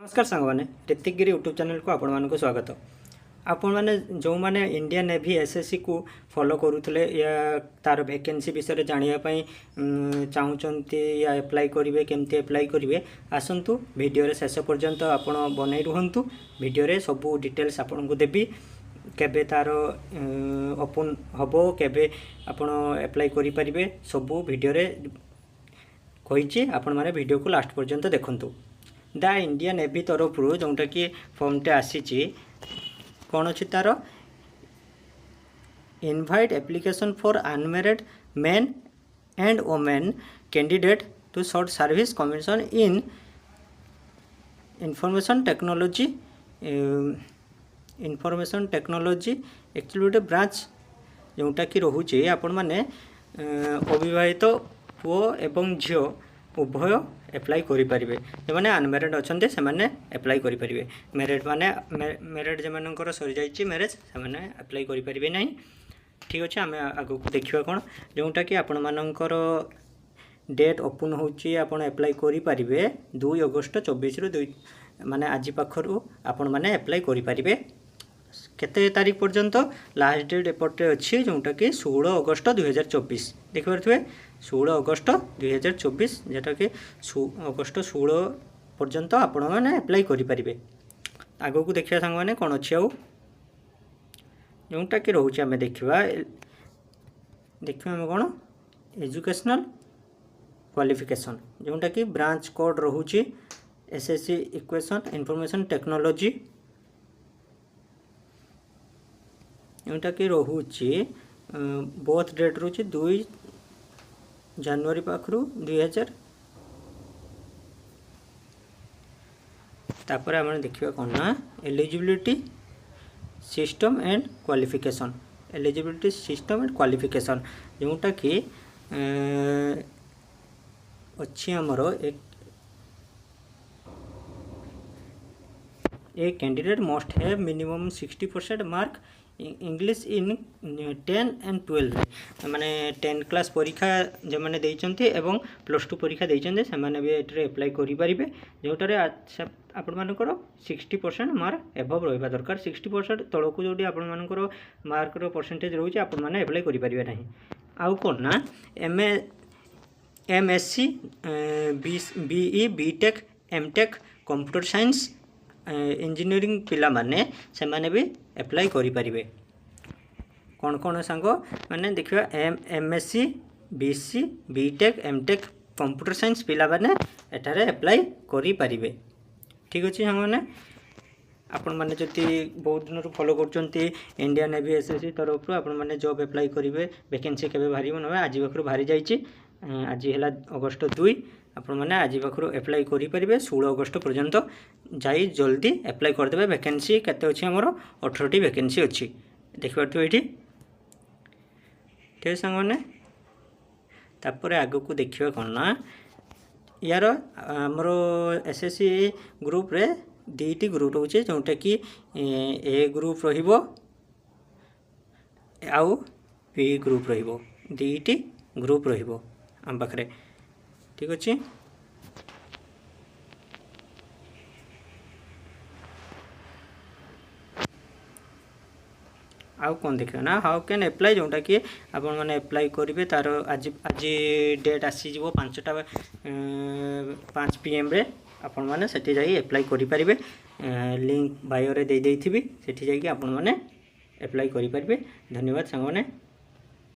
नमस्कार सांग मैंने ऋतिक गिरी यूट्यूब चैनल को आपण मानक स्वागत। आपण मैंने जो मैंने इंडियन नेवी एसएससी को फॉलो करुले या तार वैकेंसी विषय जानापी चाहूँगी या एप्लाई करेंगे केमती एप्लाई करेंगे आसतु वीडियो रे शेष पर्यंत आपण बनई रुहतु। वीडियो रे सबू डिटेल्स आपन को देवी केबे तार ओपन हबो केबे आपण एप्लाई करि परिबे सबू वीडियो रे कहिछि। आपण माने वीडियो को लास्ट पर्यंत देखंतु। द इंडियन नेवी तरफ जोटा कि फॉर्मटे आसी कौन अच्छी तार invite application for unmarried men and women candidate to short service commission in information technology actually गोटे ब्रांच जोटा कि रोचे आपण मैंने अविवाहित पुओ एवं झील उभय एप्लाई करें। जो मैंने अनमेरिड अच्छा से मैंने एप्लाई करें। मेरिड माने मेरिड जो सरी जाइए मैरेज से एप्लाई करें ना। ठीक अच्छे आम आगू देखा कौन जोटा कि आपण मानकर डेट ओपन होची आपण एप्लाई करें 2 अगस्त 24 रु 2 माने आज पाखर आपण मैंने एप्लाई करें केते तारीख पर्यंत लास्ट डेट एपटे अच्छी जोटा कि 16 अगस्त 2024 देखिए 16 अगस्त 2024 जोटा कि अगस्त 16 पर्यंत आपण मैंने एप्लाई करें। आगो को देखिए सांग मैंने कौन अच्छी आउ जोटा कि रोचे आम देखा आम कौन एजुकेशनल क्वालिफिकेशन जोटा कि ब्रांच कोड रोचे एसएससी इक्वेशन इंफॉर्मेशन टेक्नोलॉजी जोटा कि रोचे बोथ डेट रोचे 2 जनवरी पाखु 2000 तापर आम देखा कौन ना eligibility system and qualification eligibility system and qualification जोटा कि अच्छी आमर एक candidate must have minimum 60% mark English in 10 and 12 माने 10 क्लास परीक्षा जो मैंने देइचंती एवं +2 परीक्षा देइचंती से माने भी एटरे अप्लाई करि परिबे जोटारे आपण मानकर 60% मार्क एभव रहबा दरकार। 60% तळको जोडी आपण मानकर मार्क रो परसेंटेज रहउची आपण माने अप्लाई करि परिबे नाही। आउ कोन ना MSc BE BTech MTech computer science engineering पिला माने से माने भी एप्लाई करि परिबे। कौन कौन सांग माने देखिए MSc BSc BTech MTech computer science पिला माने एटारे एप्लाई करि परिबे। ठीक अच्छे सांग मैंने आपण मैंने जति बहुत दिन फॉलो करचंती इंडियन नेवी एसएससी तरफ आपण मैंने जॉब एप्लाई करेंगे वैकेंसी केबे बाहरी ना आज पाखु बाहरी जाइए आज है अगस्त 2 आपण मैंने आज पाखु एप्लाई करेंगे 16 अगस्त पर्यंत जाई जल्दी एप्लाई करदे। वैकेंसी केते अच्छी आमर 18टी वैकेंसी अच्छी देखिए ये ठीक सांग मैंने तापर आग को देखिए कौन ना यार आमर एसएससी ग्रुप रे 2टी ग्रुप रोचे जोटा कि ए ग्रुप रहिबो आउ बी ग्रुप रहिबो 2टी ग्रुप रहिबो आम पाखरे। ठीक अच्छे आउ कौन देखिए ना हाउ कैन एप्लाई जोटा कि आपण मैंने एप्लाई करेंगे तार आज आज डेट आसीज 5 PM रे आपण मैंने सेठी जाई एप्लाई करि परिबे। लिंक बायो रे दे देइथिबी सेठी जाई कि आपण मैंने एप्लाई करि परिबे। धन्यवाद सांग मैंने।